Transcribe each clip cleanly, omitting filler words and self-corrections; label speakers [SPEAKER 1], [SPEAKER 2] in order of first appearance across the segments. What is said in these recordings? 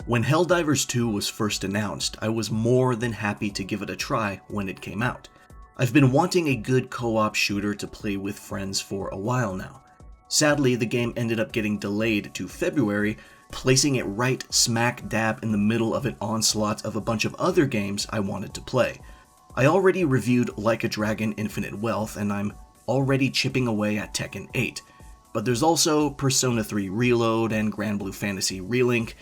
[SPEAKER 1] When Helldivers 2 was first announced, I was more than happy to give it a try when it came out. I've been wanting a good co-op shooter to play with friends for a while now. Sadly, the game ended up getting delayed to February, placing it right smack dab in the middle of an onslaught of a bunch of other games I wanted to play. I already reviewed Like a Dragon Infinite Wealth, and I'm already chipping away at Tekken 8. But there's also Persona 3 Reload and Grand Blue Fantasy Relink.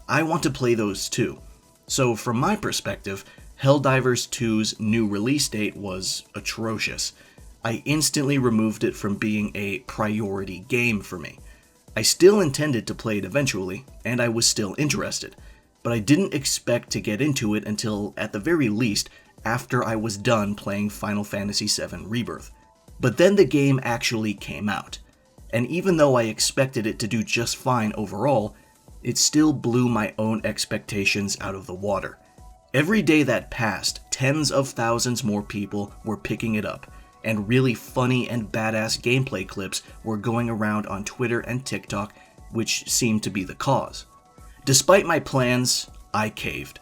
[SPEAKER 1] I want to play those too. So from my perspective, Helldivers 2's new release date was atrocious. I instantly removed it from being a priority game for me. I still intended to play it eventually, and I was still interested, but I didn't expect to get into it until, at the very least, after I was done playing Final Fantasy VII Rebirth. But then the game actually came out, and even though I expected it to do just fine overall, it still blew my own expectations out of the water. Every day that passed, tens of thousands more people were picking it up, and really funny and badass gameplay clips were going around on Twitter and TikTok, which seemed to be the cause. Despite my plans, I caved.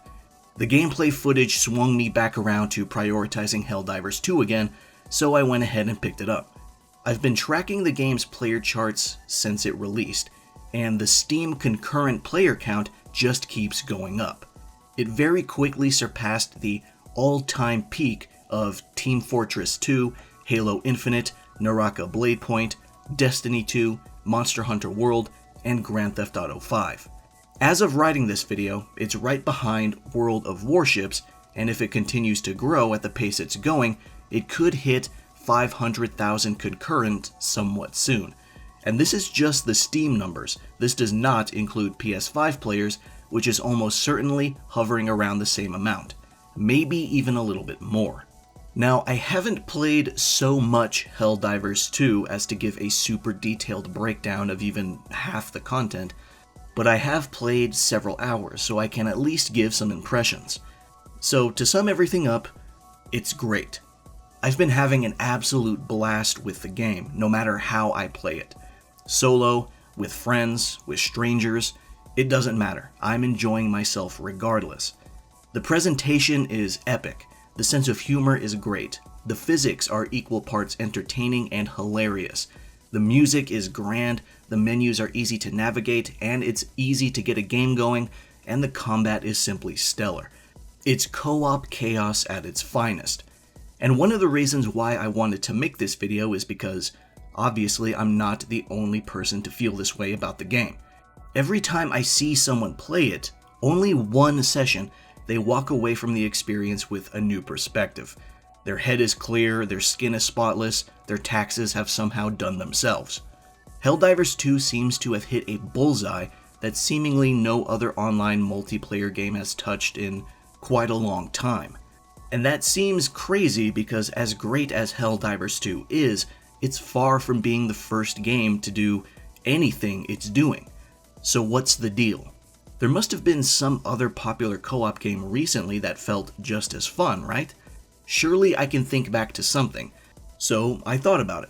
[SPEAKER 1] The gameplay footage swung me back around to prioritizing Helldivers 2 again, so I went ahead and picked it up. I've been tracking the game's player charts since it released, and the Steam concurrent player count just keeps going up. It very quickly surpassed the all-time peak of Team Fortress 2, Halo Infinite, Naraka Blade Point, Destiny 2, Monster Hunter World, and Grand Theft Auto 5. As of writing this video, it's right behind World of Warships, and if it continues to grow at the pace it's going, it could hit 500,000 concurrent somewhat soon. And this is just the Steam numbers. This does not include PS5 players, which is almost certainly hovering around the same amount, maybe even a little bit more. Now, I haven't played so much Helldivers 2 as to give a super detailed breakdown of even half the content, but I have played several hours, so I can at least give some impressions. So, to sum everything up, it's great. I've been having an absolute blast with the game, no matter how I play it. Solo, with friends, with strangers, it doesn't matter. I'm enjoying myself regardless. The presentation is epic. The sense of humor is great. The physics are equal parts entertaining and hilarious. The music is grand, the menus are easy to navigate, and it's easy to get a game going, and the combat is simply stellar. It's co-op chaos at its finest. And one of the reasons why I wanted to make this video is because, obviously, I'm not the only person to feel this way about the game. Every time I see someone play it, only one session, they walk away from the experience with a new perspective. Their head is clear, their skin is spotless, their taxes have somehow done themselves. Helldivers 2 seems to have hit a bullseye that seemingly no other online multiplayer game has touched in quite a long time. And that seems crazy because as great as Helldivers 2 is, it's far from being the first game to do anything it's doing. So what's the deal? There must have been some other popular co-op game recently that felt just as fun, right? Surely I can think back to something. So I thought about it.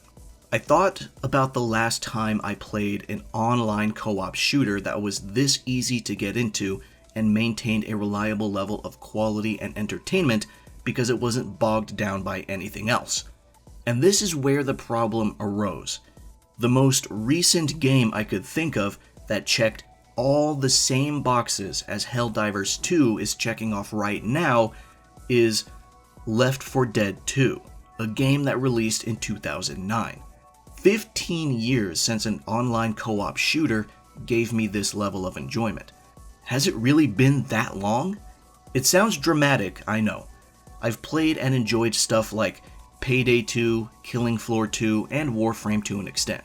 [SPEAKER 1] I thought about the last time I played an online co-op shooter that was this easy to get into and maintained a reliable level of quality and entertainment because it wasn't bogged down by anything else. And this is where the problem arose. The most recent game I could think of that checked all the same boxes as Helldivers 2 is checking off right now is Left 4 Dead 2, a game that released in 2009. 15 years since an online co-op shooter gave me this level of enjoyment. Has it really been that long? It sounds dramatic, I know. I've played and enjoyed stuff like Payday 2, Killing Floor 2, and Warframe to an extent.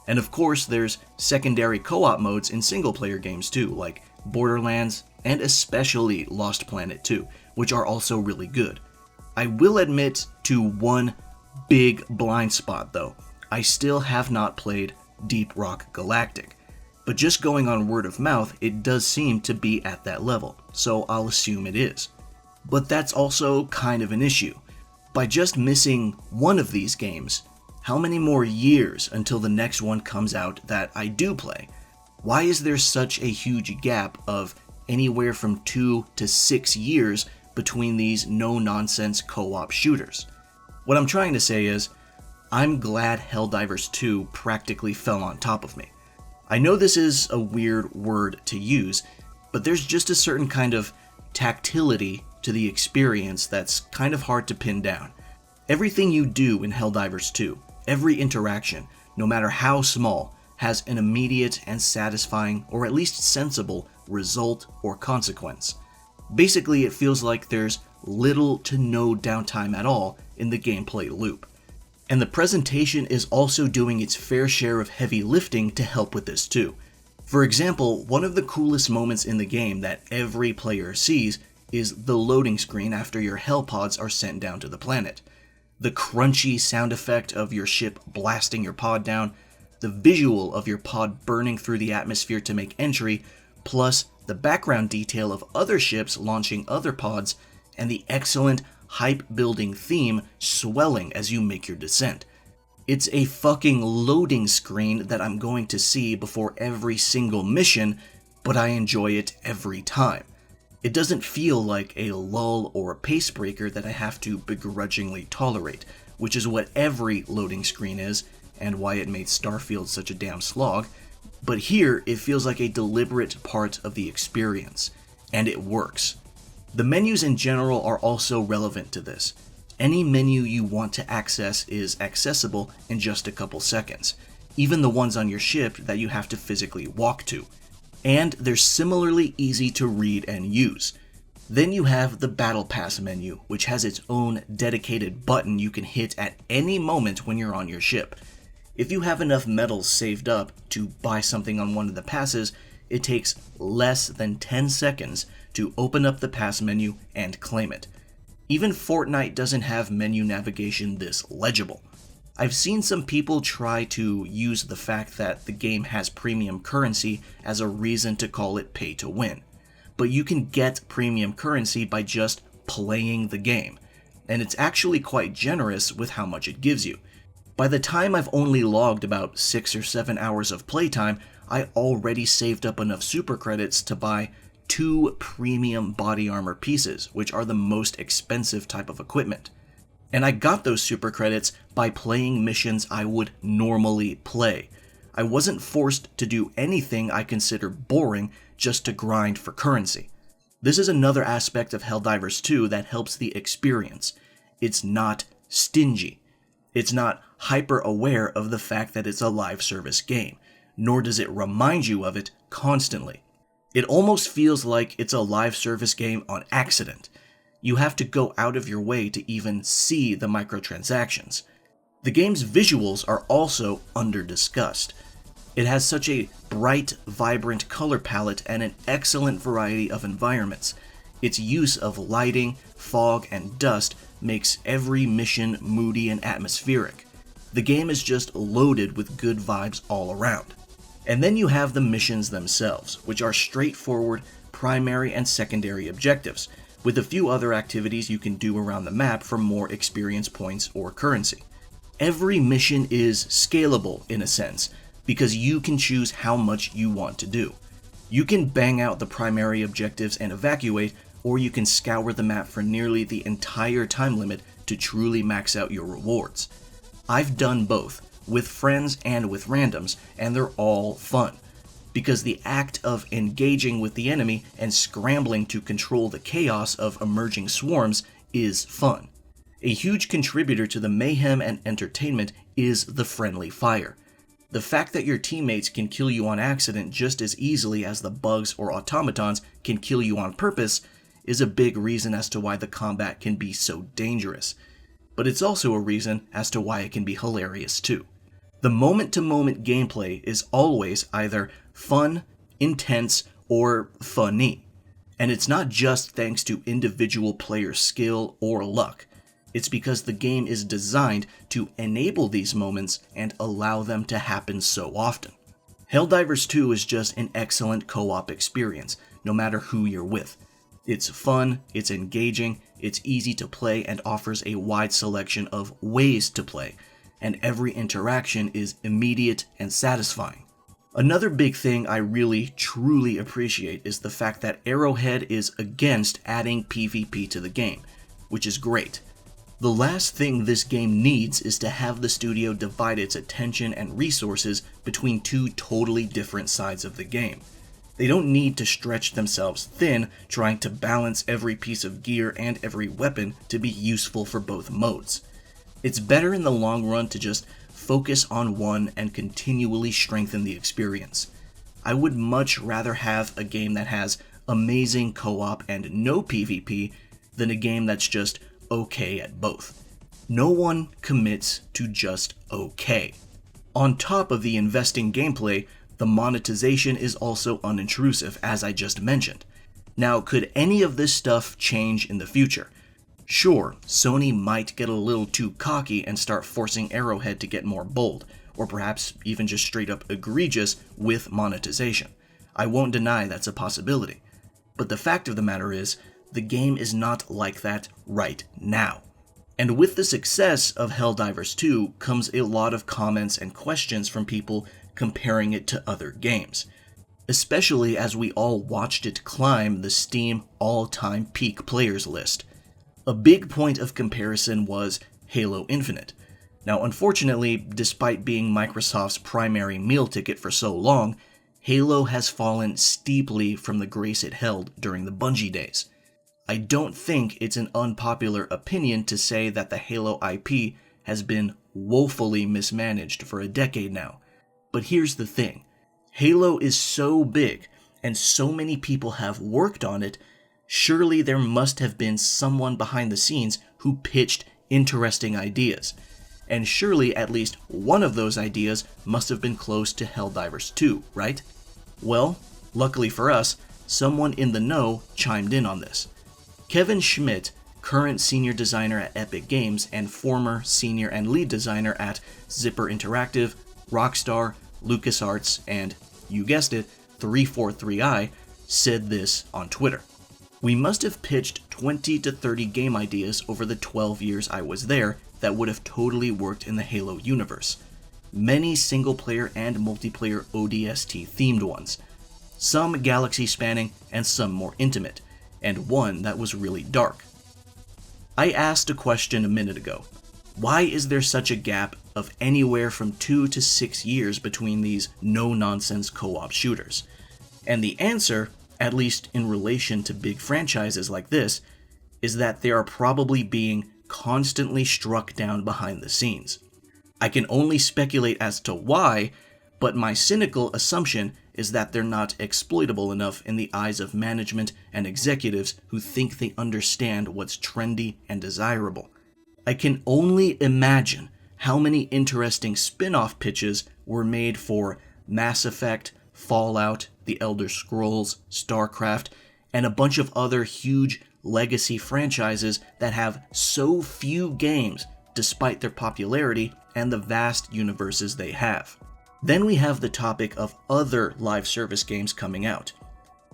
[SPEAKER 1] And of course, there's secondary co-op modes in single-player games too, like Borderlands and especially Lost Planet 2, which are also really good. I will admit to one big blind spot though. I still have not played Deep Rock Galactic, but just going on word of mouth, it does seem to be at that level, so I'll assume it is. But that's also kind of an issue. By just missing one of these games, how many more years until the next one comes out that I do play? Why is there such a huge gap of anywhere from 2 to 6 years between these no-nonsense co-op shooters. What I'm trying to say is, I'm glad Helldivers 2 practically fell on top of me. I know this is a weird word to use, but there's just a certain kind of tactility to the experience that's kind of hard to pin down. Everything you do in Helldivers 2, every interaction, no matter how small, has an immediate and satisfying, or at least sensible, result or consequence. Basically, it feels like there's little to no downtime at all in the gameplay loop. And the presentation is also doing its fair share of heavy lifting to help with this too. For example, one of the coolest moments in the game that every player sees is the loading screen after your hell pods are sent down to the planet. The crunchy sound effect of your ship blasting your pod down, the visual of your pod burning through the atmosphere to make entry, plus the background detail of other ships launching other pods, and the excellent hype-building theme swelling as you make your descent. It's a fucking loading screen that I'm going to see before every single mission, but I enjoy it every time. It doesn't feel like a lull or a pace breaker that I have to begrudgingly tolerate, which is what every loading screen is, and why it made Starfield such a damn slog. But here, it feels like a deliberate part of the experience, and it works. The menus in general are also relevant to this. Any menu you want to access is accessible in just a couple seconds, even the ones on your ship that you have to physically walk to. And they're similarly easy to read and use. Then you have the Battle Pass menu, which has its own dedicated button you can hit at any moment when you're on your ship. If you have enough medals saved up to buy something on one of the passes, it takes less than 10 seconds to open up the pass menu and claim it. Even Fortnite doesn't have menu navigation this legible. I've seen some people try to use the fact that the game has premium currency as a reason to call it pay to win. But you can get premium currency by just playing the game, and it's actually quite generous with how much it gives you. By the time I've only logged about 6 or 7 hours of playtime, I already saved up enough super credits to buy 2 premium body armor pieces, which are the most expensive type of equipment. And I got those super credits by playing missions I would normally play. I wasn't forced to do anything I consider boring just to grind for currency. This is another aspect of Helldivers 2 that helps the experience. It's not stingy. It's not hyper-aware of the fact that it's a live service game, nor does it remind you of it constantly. It almost feels like it's a live service game on accident. You have to go out of your way to even see the microtransactions. The game's visuals are also under-discussed. It has such a bright, vibrant color palette and an excellent variety of environments. Its use of lighting, fog, and dust makes every mission moody and atmospheric. The game is just loaded with good vibes all around. And then you have the missions themselves, which are straightforward primary and secondary objectives, with a few other activities you can do around the map for more experience points or currency. Every mission is scalable in a sense, because you can choose how much you want to do. You can bang out the primary objectives and evacuate, or you can scour the map for nearly the entire time limit to truly max out your rewards. I've done both, with friends and with randoms, and they're all fun, because the act of engaging with the enemy and scrambling to control the chaos of emerging swarms is fun. A huge contributor to the mayhem and entertainment is the friendly fire. The fact that your teammates can kill you on accident just as easily as the bugs or automatons can kill you on purpose is a big reason as to why the combat can be so dangerous. But it's also a reason as to why it can be hilarious too. The moment-to-moment gameplay is always either fun, intense, or funny. And it's not just thanks to individual player skill or luck. It's because the game is designed to enable these moments and allow them to happen so often. Helldivers 2 is just an excellent co-op experience, no matter who you're with. It's fun, it's engaging, it's easy to play, and offers a wide selection of ways to play, and every interaction is immediate and satisfying. Another big thing I really, truly appreciate is the fact that Arrowhead is against adding PvP to the game, which is great. The last thing this game needs is to have the studio divide its attention and resources between two totally different sides of the game. They don't need to stretch themselves thin trying to balance every piece of gear and every weapon to be useful for both modes. It's better in the long run to just focus on one and continually strengthen the experience. I would much rather have a game that has amazing co-op and no PvP than a game that's just okay at both. No one commits to just okay. On top of the investing gameplay, the monetization is also unintrusive, as I just mentioned. Now, could any of this stuff change in the future? Sure, Sony might get a little too cocky and start forcing Arrowhead to get more bold, or perhaps even just straight up egregious with monetization. I won't deny that's a possibility. But the fact of the matter is, the game is not like that right now. And with the success of Helldivers II comes a lot of comments and questions from people comparing it to other games, especially as we all watched it climb the Steam all-time peak players list. A big point of comparison was Halo Infinite. Now, unfortunately, despite being Microsoft's primary meal ticket for so long, Halo has fallen steeply from the grace it held during the Bungie days. I don't think it's an unpopular opinion to say that the Halo IP has been woefully mismanaged for a decade now. But here's the thing. Halo is so big, and so many people have worked on it, surely there must have been someone behind the scenes who pitched interesting ideas. And surely at least one of those ideas must have been close to Helldivers 2, right? Well, luckily for us, someone in the know chimed in on this. Kevin Schmidt, current senior designer at Epic Games and former senior and lead designer at Zipper Interactive, Rockstar, LucasArts, and, you guessed it, 343i, said this on Twitter. We must have pitched 20 to 30 game ideas over the 12 years I was there that would have totally worked in the Halo universe. Many single-player and multiplayer ODST-themed ones. Some galaxy-spanning and some more intimate, and one that was really dark. I asked a question a minute ago. Why is there such a gap of anywhere from 2 to 6 years between these no-nonsense co-op shooters? And the answer, at least in relation to big franchises like this, is that they are probably being constantly struck down behind the scenes. I can only speculate as to why, but my cynical assumption is that they're not exploitable enough in the eyes of management and executives who think they understand what's trendy and desirable. I can only imagine how many interesting spin-off pitches were made for Mass Effect, Fallout, The Elder Scrolls, StarCraft, and a bunch of other huge legacy franchises that have so few games despite their popularity and the vast universes they have. Then we have the topic of other live service games coming out.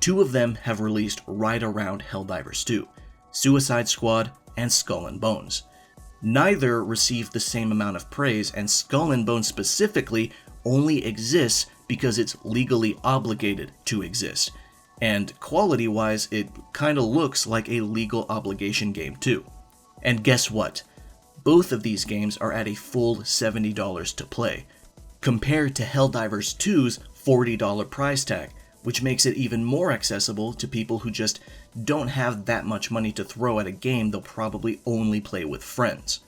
[SPEAKER 1] 2 of them have released right around Helldivers 2, Suicide Squad and Skull and Bones. Neither received the same amount of praise, and Skull and Bones specifically only exists because it's legally obligated to exist. And quality-wise, it kinda looks like a legal obligation game too. And guess what? Both of these games are at a full $70 to play, compared to Helldivers 2's $40 price tag, which makes it even more accessible to people who just don't have that much money to throw at a game they'll probably only play with friends.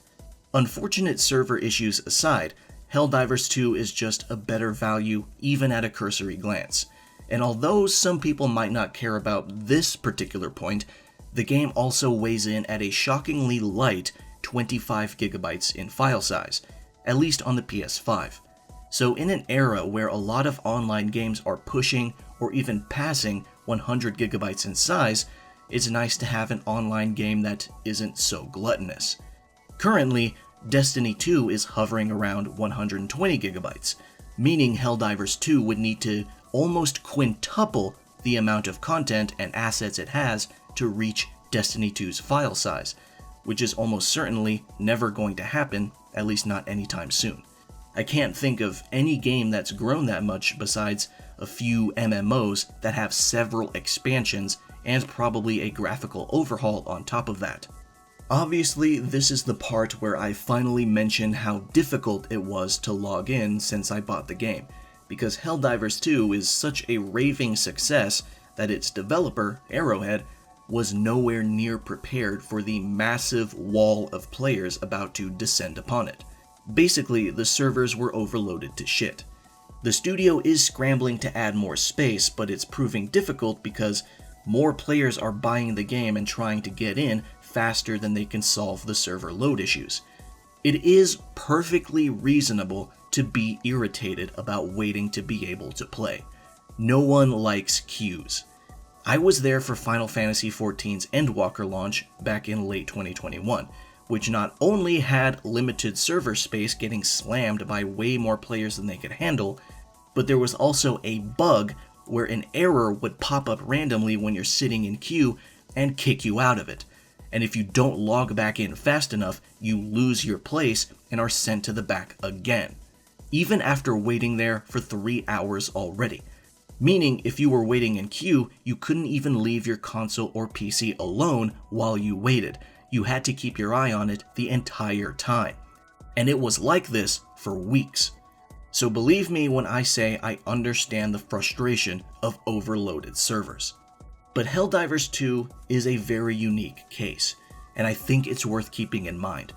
[SPEAKER 1] Unfortunate server issues aside, Helldivers 2 is just a better value even at a cursory glance. And although some people might not care about this particular point, the game also weighs in at a shockingly light 25 gigabytes in file size, at least on the PS5. So in an era where a lot of online games are pushing or even passing 100 gigabytes in size, it's nice to have an online game that isn't so gluttonous. Currently, Destiny 2 is hovering around 120 gigabytes, meaning Helldivers 2 would need to almost quintuple the amount of content and assets it has to reach Destiny 2's file size, which is almost certainly never going to happen, at least not anytime soon. I can't think of any game that's grown that much besides a few MMOs that have several expansions and probably a graphical overhaul on top of that. Obviously, this is the part where I finally mention how difficult it was to log in since I bought the game, because Helldivers 2 is such a raving success that its developer, Arrowhead, was nowhere near prepared for the massive wall of players about to descend upon it. Basically, the servers were overloaded to shit. The studio is scrambling to add more space, but it's proving difficult because more players are buying the game and trying to get in faster than they can solve the server load issues. It is perfectly reasonable to be irritated about waiting to be able to play. No one likes queues. I was there for Final Fantasy XIV's Endwalker launch back in late 2021, which not only had limited server space getting slammed by way more players than they could handle, but there was also a bug where an error would pop up randomly when you're sitting in queue and kick you out of it. And if you don't log back in fast enough, you lose your place and are sent to the back again, even after waiting there for 3 hours already. Meaning, if you were waiting in queue, you couldn't even leave your console or PC alone while you waited. You had to keep your eye on it the entire time. And it was like this for weeks. So believe me when I say I understand the frustration of overloaded servers. But Helldivers 2 is a very unique case, and I think it's worth keeping in mind.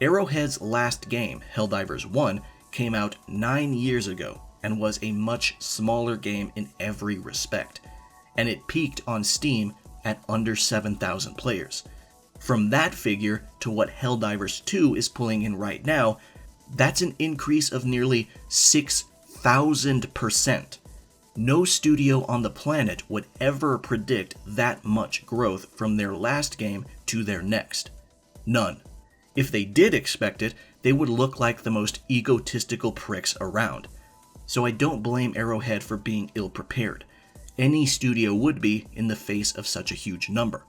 [SPEAKER 1] Arrowhead's last game, Helldivers 1, came out 9 years ago and was a much smaller game in every respect, and it peaked on Steam at under 7,000 players. From that figure to what Helldivers 2 is pulling in right now, that's an increase of nearly 6,000%. No studio on the planet would ever predict that much growth from their last game to their next. None. If they did expect it, they would look like the most egotistical pricks around. So I don't blame Arrowhead for being ill-prepared. Any studio would be in the face of such a huge number.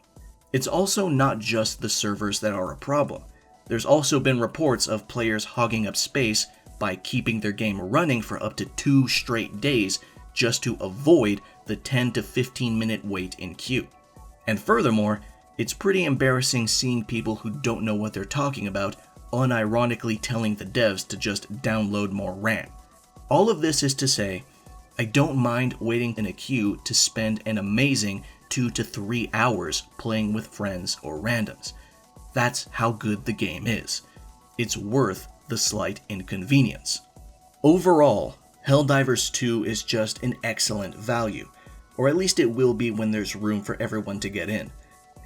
[SPEAKER 1] It's also not just the servers that are a problem. There's also been reports of players hogging up space by keeping their game running for up to 2 straight days just to avoid the 10 to 15 minute wait in queue. And furthermore, it's pretty embarrassing seeing people who don't know what they're talking about unironically telling the devs to just download more RAM. All of this is to say, I don't mind waiting in a queue to spend an amazing 2 to 3 hours playing with friends or randoms. That's how good the game is. It's worth the slight inconvenience. Overall, Helldivers 2 is just an excellent value, or at least it will be when there's room for everyone to get in.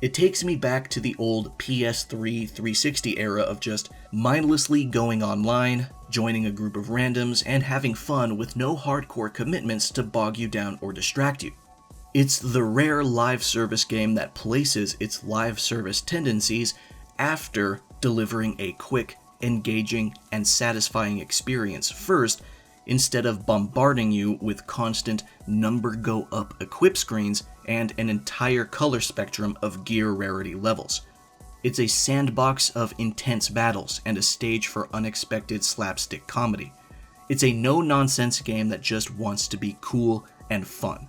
[SPEAKER 1] It takes me back to the old PS3 360 era of just mindlessly going online, joining a group of randoms, and having fun with no hardcore commitments to bog you down or distract you. It's the rare live service game that places its live service tendencies after delivering a quick, engaging, and satisfying experience first, instead of bombarding you with constant number go up equip screens and an entire color spectrum of gear rarity levels. It's a sandbox of intense battles and a stage for unexpected slapstick comedy. It's a no-nonsense game that just wants to be cool and fun.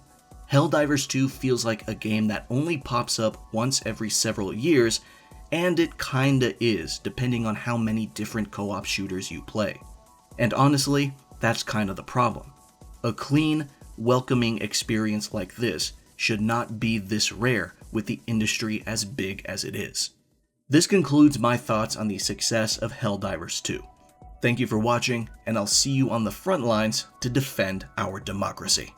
[SPEAKER 1] Helldivers 2 feels like a game that only pops up once every several years, and it kinda is, depending on how many different co-op shooters you play. And honestly, that's kind of the problem. A clean, welcoming experience like this should not be this rare with the industry as big as it is. This concludes my thoughts on the success of Helldivers 2. Thank you for watching, and I'll see you on the front lines to defend our democracy.